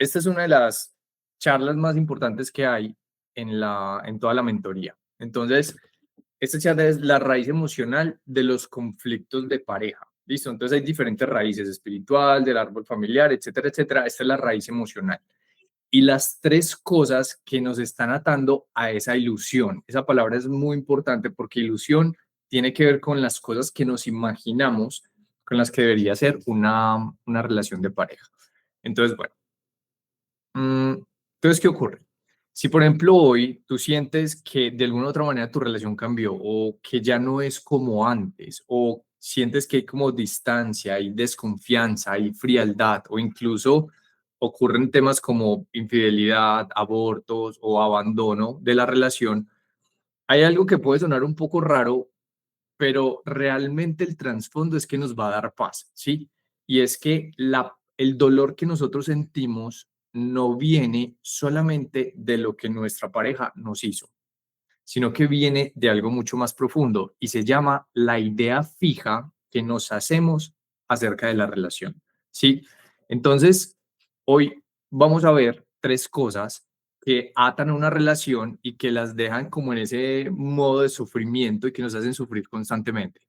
esta es una de las charlas más importantes que hay en toda la mentoría. Entonces, esta charla es la raíz emocional de los conflictos de pareja. ¿Listo? Entonces hay diferentes raíces, espiritual, del árbol familiar, etcétera, etcétera. Esta es la raíz emocional. Y las tres cosas que nos están atando a esa ilusión. Esa palabra es muy importante porque ilusión tiene que ver con las cosas que nos imaginamos con las que debería ser una relación de pareja. Entonces, bueno, entonces, ¿qué ocurre? Si, por ejemplo, hoy tú sientes que de alguna u otra manera tu relación cambió o que ya no es como antes o sientes que hay como distancia, hay desconfianza, hay frialdad o incluso ocurren temas como infidelidad, abortos o abandono de la relación, hay algo que puede sonar un poco raro, pero realmente el trasfondo es que nos va a dar paz, ¿sí? Y es que el dolor que nosotros sentimos no viene solamente de lo que nuestra pareja nos hizo, sino que viene de algo mucho más profundo y se llama la idea fija que nos hacemos acerca de la relación, ¿sí? Entonces, hoy vamos a ver tres cosas que atan a una relación y que las dejan como en ese modo de sufrimiento y que nos hacen sufrir constantemente.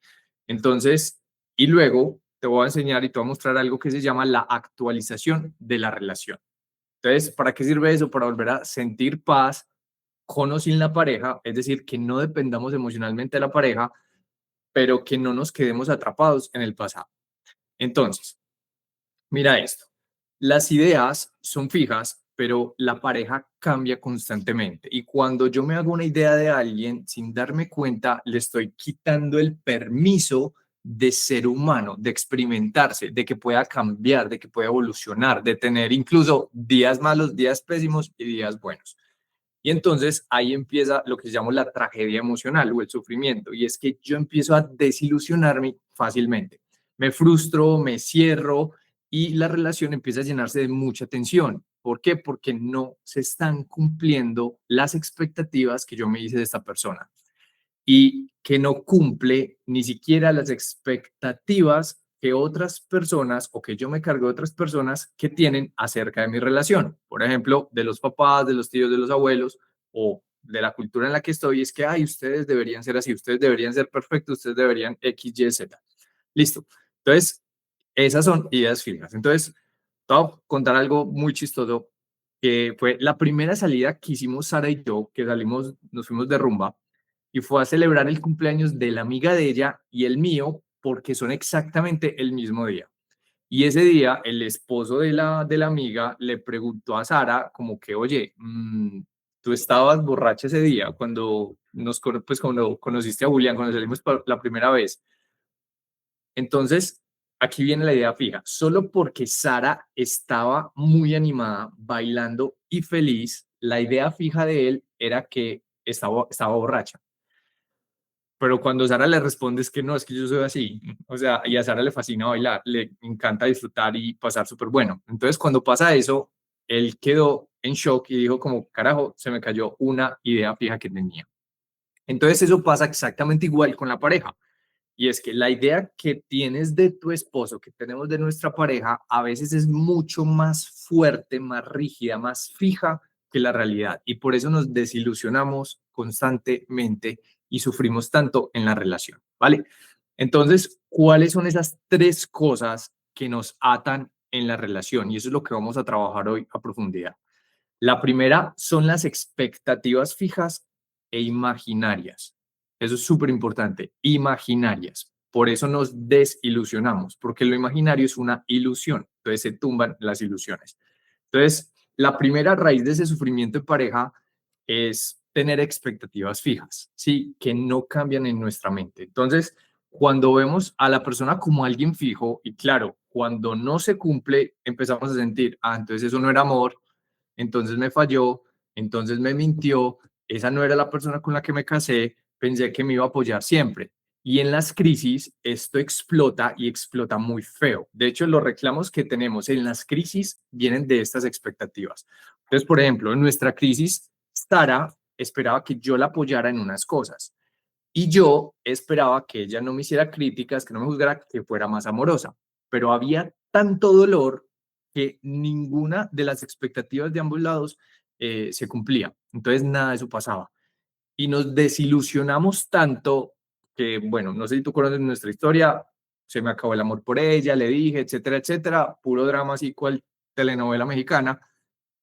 Entonces, y luego te voy a enseñar y te voy a mostrar algo que se llama la actualización de la relación. Entonces, ¿para qué sirve eso? Para volver a sentir paz con o sin la pareja, es decir, que no dependamos emocionalmente de la pareja, pero que no nos quedemos atrapados en el pasado. Entonces, mira esto. Las ideas son fijas, pero la pareja cambia constantemente. Y cuando yo me hago una idea de alguien, sin darme cuenta, le estoy quitando el permiso de ser humano, de experimentarse, de que pueda cambiar, de que pueda evolucionar, de tener incluso días malos, días pésimos y días buenos. Y entonces ahí empieza lo que llamamos la tragedia emocional o el sufrimiento, y es que yo empiezo a desilusionarme fácilmente. Me frustro, me cierro y la relación empieza a llenarse de mucha tensión. ¿Por qué? Porque no se están cumpliendo las expectativas que yo me hice de esta persona y que no cumple ni siquiera las expectativas que otras personas o que yo me cargo de otras personas que tienen acerca de mi relación. Por ejemplo, de los papás, de los tíos, de los abuelos o de la cultura en la que estoy, es que, ay, ustedes deberían ser así, ustedes deberían ser perfectos, ustedes deberían X, Y, Z. Listo. Entonces, esas son ideas fijas. Entonces, te voy a contar algo muy chistoso, que fue la primera salida que hicimos Sara y yo, que salimos, nos fuimos de rumba, y fue a celebrar el cumpleaños de la amiga de ella y el mío, porque son exactamente el mismo día. Y ese día, el esposo de la amiga le preguntó a Sara como que, oye, tú estabas borracha ese día cuando pues cuando conociste a Julián, cuando salimos por la primera vez. Entonces, aquí viene la idea fija. Solo porque Sara estaba muy animada, bailando y feliz, la idea fija de él era que estaba borracha. Pero cuando Sara le responde es que no, es que yo soy así. O sea, y a Sara le fascina bailar, le encanta disfrutar y pasar súper bueno. Entonces, cuando pasa eso, él quedó en shock y dijo como, carajo, se me cayó una idea fija que tenía. Entonces, eso pasa exactamente igual con la pareja. Y es que la idea que tienes de tu esposo, que tenemos de nuestra pareja, a veces es mucho más fuerte, más rígida, más fija que la realidad. Y por eso nos desilusionamos constantemente y sufrimos tanto en la relación, ¿vale? Entonces, ¿cuáles son esas tres cosas que nos atan en la relación? Y eso es lo que vamos a trabajar hoy a profundidad. La primera son las expectativas fijas e imaginarias. Eso es súper importante, imaginarias. Por eso nos desilusionamos, porque lo imaginario es una ilusión. Entonces se tumban las ilusiones. Entonces, la primera raíz de ese sufrimiento de pareja es tener expectativas fijas, ¿sí? Que no cambian en nuestra mente. Entonces, cuando vemos a la persona como alguien fijo, y claro, cuando no se cumple, empezamos a sentir, entonces eso no era amor, entonces me falló, entonces me mintió, esa no era la persona con la que me casé, pensé que me iba a apoyar siempre. Y en las crisis esto explota y explota muy feo. De hecho, los reclamos que tenemos en las crisis vienen de estas expectativas. Entonces, por ejemplo, en nuestra crisis, Sara esperaba que yo la apoyara en unas cosas y yo esperaba que ella no me hiciera críticas, que no me juzgara, que fuera más amorosa. Pero había tanto dolor que ninguna de las expectativas de ambos lados se cumplía. Entonces, nada de eso pasaba. Y nos desilusionamos tanto que, bueno, no sé si tú conoces nuestra historia, se me acabó el amor por ella, le dije, etcétera, etcétera, puro drama así cual telenovela mexicana,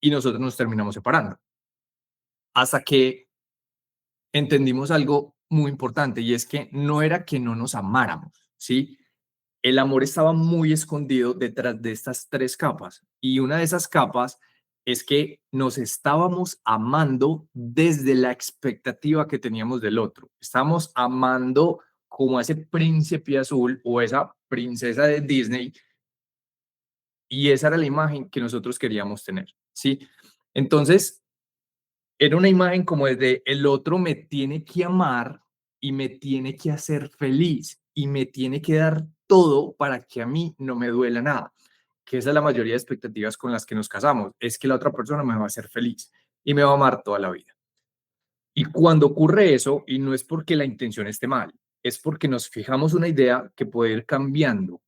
y nosotros nos terminamos separando. Hasta que entendimos algo muy importante y es que no era que no nos amáramos, ¿sí? El amor estaba muy escondido detrás de estas tres capas y una de esas capas es que nos estábamos amando desde la expectativa que teníamos del otro. Estábamos amando como a ese príncipe azul o esa princesa de Disney y esa era la imagen que nosotros queríamos tener, ¿sí? Entonces, era una imagen como desde el otro me tiene que amar y me tiene que hacer feliz y me tiene que dar todo para que a mí no me duela nada, que esa es la mayoría de expectativas con las que nos casamos, es que la otra persona me va a hacer feliz y me va a amar toda la vida. Y cuando ocurre eso, y no es porque la intención esté mal, es porque nos fijamos una idea que puede ir cambiando.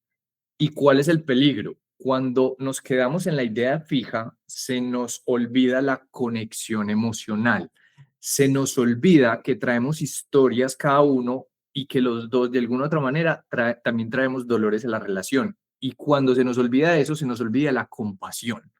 ¿Y cuál es el peligro? Cuando nos quedamos en la idea fija, se nos olvida la conexión emocional. Se nos olvida que traemos historias cada uno y que los dos, de alguna otra manera, también traemos dolores en la relación. Y cuando se nos olvida eso, se nos olvida la compasión.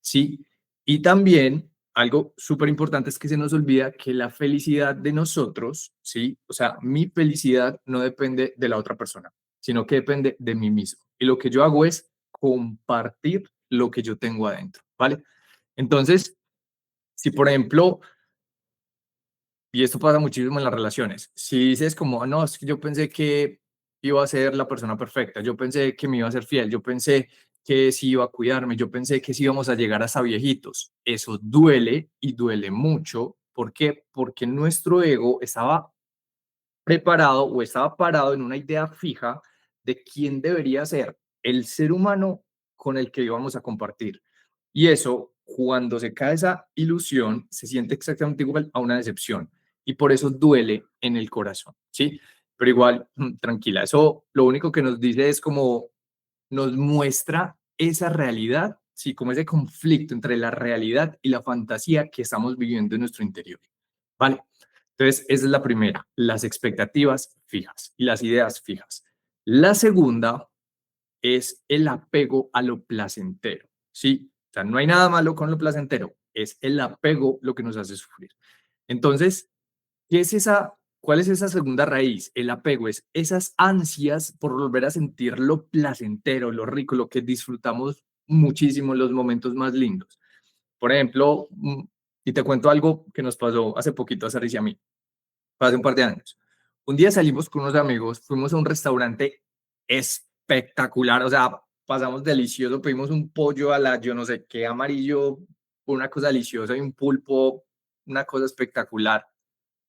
¿Sí? Y también algo súper importante es que se nos olvida que la felicidad de nosotros, ¿sí? O sea, mi felicidad no depende de la otra persona, sino que depende de mí mismo. Y lo que yo hago es compartir lo que yo tengo adentro, ¿vale? Entonces, si por ejemplo, y esto pasa muchísimo en las relaciones, si dices como, no, es que yo pensé que iba a ser la persona perfecta, yo pensé que me iba a ser fiel, yo pensé que sí iba a cuidarme, yo pensé que sí íbamos a llegar hasta viejitos, eso duele y duele mucho. ¿Por qué? Porque nuestro ego estaba preparado o estaba parado en una idea fija de quién debería ser el ser humano con el que íbamos a compartir. Y eso, cuando se cae esa ilusión, se siente exactamente igual a una decepción. Y por eso duele en el corazón, ¿sí? Pero igual, tranquila, eso lo único que nos dice es como nos muestra esa realidad, sí, como ese conflicto entre la realidad y la fantasía que estamos viviendo en nuestro interior. ¿Vale? Entonces, esa es la primera, las expectativas fijas y las ideas fijas. La segunda es el apego a lo placentero, ¿sí? O sea, no hay nada malo con lo placentero, es el apego lo que nos hace sufrir. Entonces, ¿qué es esa? ¿Cuál es esa segunda raíz? El apego es esas ansias por volver a sentir lo placentero, lo rico, lo que disfrutamos muchísimo, los momentos más lindos. Por ejemplo, y te cuento algo que nos pasó hace poquito a Sarissa y a mí, hace un par de años. Un día salimos con unos amigos, fuimos a un restaurante espectacular, o sea, pasamos delicioso, pedimos un pollo a la yo no sé qué amarillo, una cosa deliciosa y un pulpo, una cosa espectacular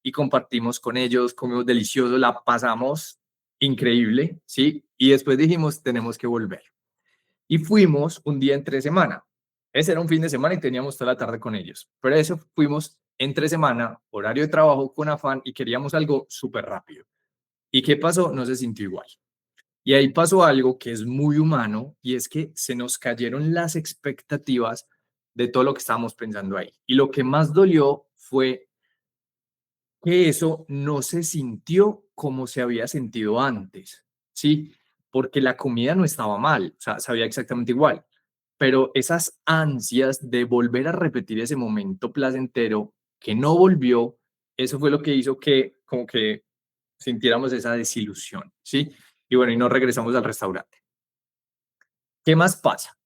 y compartimos con ellos, comimos delicioso, la pasamos increíble, ¿sí? Y después dijimos, tenemos que volver. Y fuimos un día entre semana. Ese era un fin de semana y teníamos toda la tarde con ellos. Pero eso fuimos entre semana, horario de trabajo con afán y queríamos algo súper rápido. ¿Y qué pasó? No se sintió igual. Y ahí pasó algo que es muy humano y es que se nos cayeron las expectativas de todo lo que estábamos pensando ahí. Y lo que más dolió fue que eso no se sintió como se había sentido antes, ¿sí? Porque la comida no estaba mal, o sea, sabía exactamente igual, pero esas ansias de volver a repetir ese momento placentero que no volvió, eso fue lo que hizo que como que sintiéramos esa desilusión, ¿sí? Y bueno, y nos regresamos al restaurante. ¿Qué más pasa?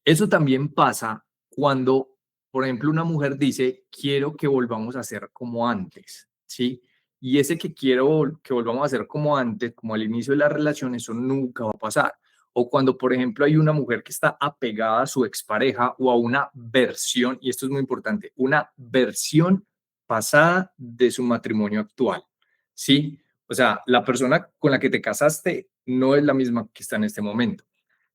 Eso también pasa cuando, por ejemplo, una mujer dice, quiero que volvamos a ser como antes, ¿sí? Y ese que quiero que volvamos a ser como antes, como al inicio de la relación, eso nunca va a pasar. O cuando, por ejemplo, hay una mujer que está apegada a su expareja o a una versión, y esto es muy importante, una versión pasada de su matrimonio actual, ¿sí? O sea, la persona con la que te casaste no es la misma que está en este momento.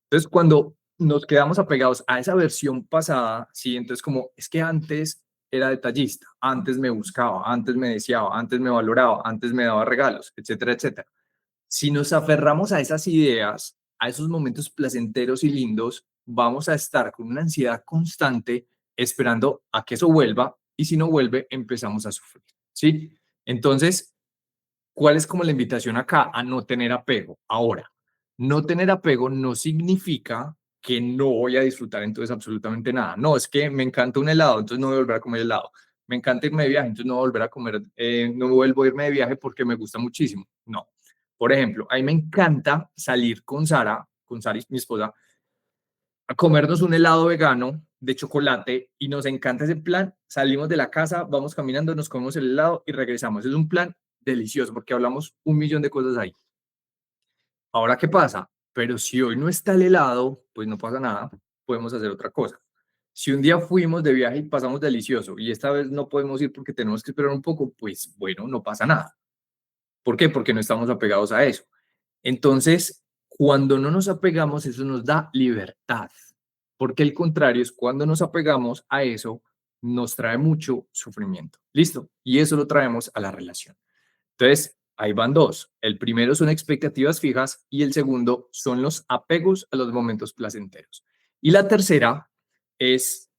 Entonces, cuando nos quedamos apegados a esa versión pasada, sí, entonces como es que antes era detallista, antes me buscaba, antes me deseaba, antes me valoraba, antes me daba regalos, etcétera, etcétera. Si nos aferramos a esas ideas, a esos momentos placenteros y lindos, vamos a estar con una ansiedad constante esperando a que eso vuelva y si no vuelve, empezamos a sufrir, ¿sí? Entonces, ¿cuál es como la invitación acá? A no tener apego. Ahora, no tener apego no significa que no voy a disfrutar entonces absolutamente nada. No, es que me encanta un helado, entonces no voy a volver a comer helado. Me encanta irme de viaje, entonces no voy a volver a comer, no vuelvo a irme de viaje porque me gusta muchísimo. No. Por ejemplo, a mí me encanta salir con Sara, mi esposa, a comernos un helado vegano de chocolate y nos encanta ese plan. Salimos de la casa, vamos caminando, nos comemos el helado y regresamos. Es un plan delicioso porque hablamos un millón de cosas ahí. Ahora, ¿qué pasa? Pero si hoy no está el helado, pues no pasa nada, podemos hacer otra cosa. Si un día fuimos de viaje y pasamos delicioso y esta vez no podemos ir porque tenemos que esperar un poco, pues bueno, no pasa nada. ¿Por qué? Porque no estamos apegados a eso. Entonces, cuando no nos apegamos, eso nos da libertad, porque el contrario es cuando nos apegamos a eso, nos trae mucho sufrimiento. ¿Listo? Y eso lo traemos a la relación. Entonces, ahí van dos. El primero son expectativas fijas y el segundo son los apegos a los momentos placenteros. Y la tercera es,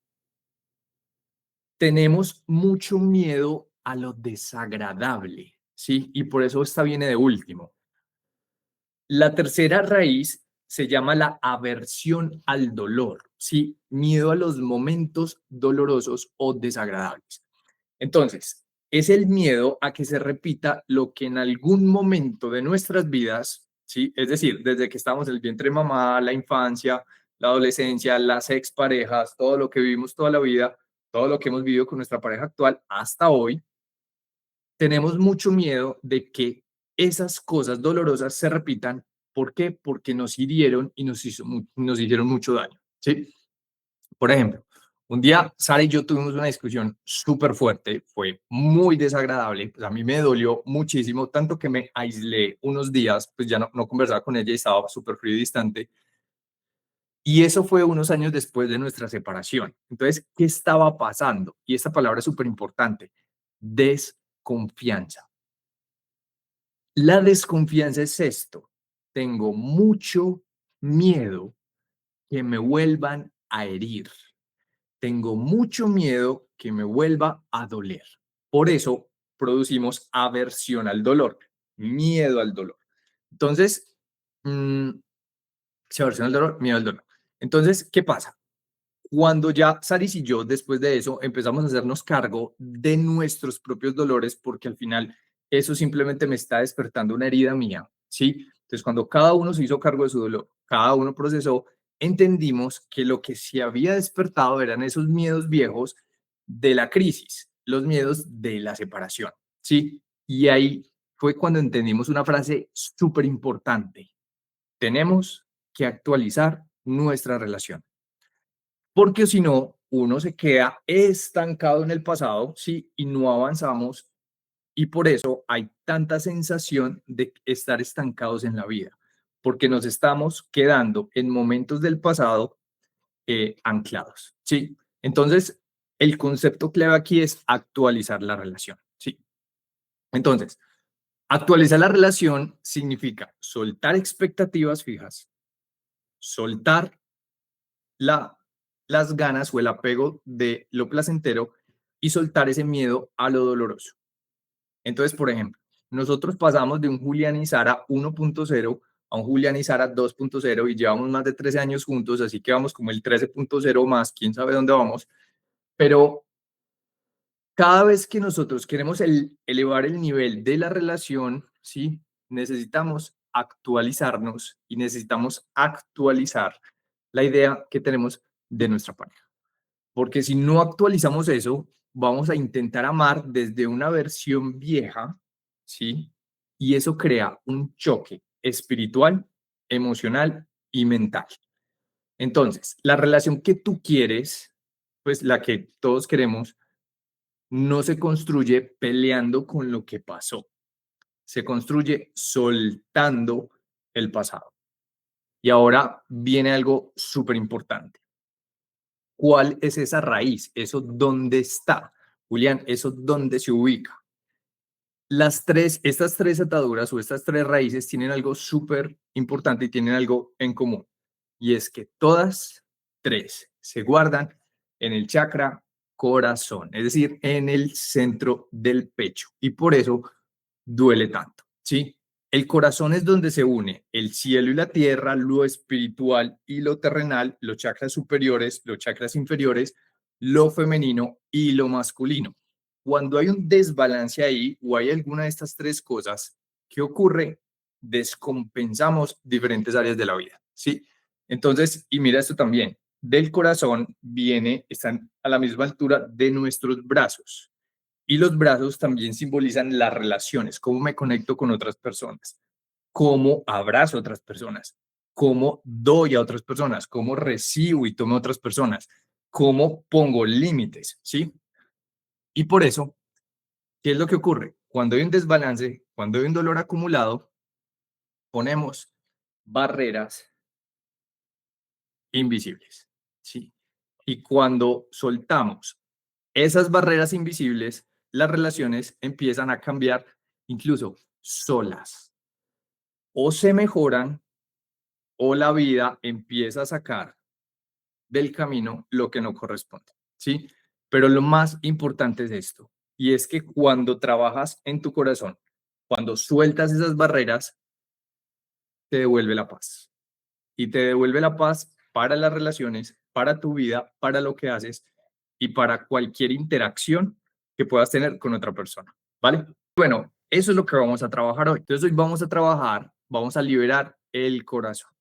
tenemos mucho miedo a lo desagradable, ¿sí? Y por eso esta viene de último. La tercera raíz se llama la aversión al dolor, ¿sí? Miedo a los momentos dolorosos o desagradables. Entonces, es el miedo a que se repita lo que en algún momento de nuestras vidas, ¿sí? Es decir, desde que estamos en el vientre de mamá, la infancia, la adolescencia, las exparejas, todo lo que vivimos toda la vida, todo lo que hemos vivido con nuestra pareja actual hasta hoy, tenemos mucho miedo de que esas cosas dolorosas se repitan. ¿Por qué? Porque nos hirieron y nos hicieron mucho daño, ¿sí? Por ejemplo, un día Sara y yo tuvimos una discusión súper fuerte, fue muy desagradable, pues a mí me dolió muchísimo, tanto que me aislé unos días, pues ya no conversaba con ella y estaba súper frío y distante. Y eso fue unos años después de nuestra separación. Entonces, ¿qué estaba pasando? Y esta palabra es súper importante, desconfianza. La desconfianza es esto. Tengo mucho miedo que me vuelvan a herir. Tengo mucho miedo que me vuelva a doler. Por eso producimos aversión al dolor, miedo al dolor. Entonces, mm, si aversión al dolor, miedo al dolor. Entonces, ¿qué pasa? Cuando ya Saris y yo, después de eso, empezamos a hacernos cargo de nuestros propios dolores, porque al final eso simplemente me está despertando una herida mía, ¿sí? Entonces, cuando cada uno se hizo cargo de su dolor, cada uno procesó, entendimos que lo que se había despertado eran esos miedos viejos de la crisis, los miedos de la separación, ¿sí? Y ahí fue cuando entendimos una frase súper importante. Tenemos que actualizar nuestra relación porque si no, uno se queda estancado en el pasado, ¿sí? Y no avanzamos y por eso hay tanta sensación de estar estancados en la vida, porque nos estamos quedando en momentos del pasado anclados, ¿sí? Entonces, el concepto clave aquí es actualizar la relación, ¿sí? Entonces, actualizar la relación significa soltar expectativas fijas, soltar la, las ganas o el apego de lo placentero y soltar ese miedo a lo doloroso. Entonces, por ejemplo, nosotros pasamos de un Julián y Sara 1.0 a un Julián y Sara 2.0 y llevamos más de 13 años juntos, así que vamos como el 13.0 más, quién sabe dónde vamos, pero cada vez que nosotros queremos elevar el nivel de la relación, ¿sí? Necesitamos actualizarnos y necesitamos actualizar la idea que tenemos de nuestra pareja. Porque si no actualizamos eso, vamos a intentar amar desde una versión vieja, ¿sí? Y eso crea un choque espiritual, emocional y mental. Entonces, la relación que tú quieres, pues la que todos queremos, no se construye peleando con lo que pasó, se construye soltando el pasado. Y ahora viene algo súper importante. ¿Cuál es esa raíz? ¿Eso dónde está? Julián, ¿eso dónde se ubica? Estas tres ataduras o estas tres raíces tienen algo súper importante y tienen algo en común. Y es que todas 3 se guardan en el chakra corazón, es decir, en el centro del pecho. Y por eso duele tanto, ¿sí? El corazón es donde se une el cielo y la tierra, lo espiritual y lo terrenal, los chakras superiores, los chakras inferiores, lo femenino y lo masculino. Cuando hay un desbalance ahí o hay alguna de estas tres cosas, ¿qué ocurre? Descompensamos diferentes áreas de la vida, ¿sí? Entonces, y mira esto también, del corazón viene, están a la misma altura de nuestros brazos. Y los brazos también simbolizan las relaciones, cómo me conecto con otras personas, cómo abrazo a otras personas, cómo doy a otras personas, cómo recibo y tomo a otras personas, cómo pongo límites, ¿sí? Y por eso, ¿qué es lo que ocurre? Cuando hay un desbalance, cuando hay un dolor acumulado, ponemos barreras invisibles, ¿sí? Y cuando soltamos esas barreras invisibles, las relaciones empiezan a cambiar incluso solas. O se mejoran o la vida empieza a sacar del camino lo que no corresponde, ¿sí? Pero lo más importante es esto, y es que cuando trabajas en tu corazón, cuando sueltas esas barreras, te devuelve la paz. Y te devuelve la paz para las relaciones, para tu vida, para lo que haces y para cualquier interacción que puedas tener con otra persona, ¿vale? Bueno, eso es lo que vamos a trabajar hoy. Entonces hoy vamos a trabajar, vamos a liberar el corazón.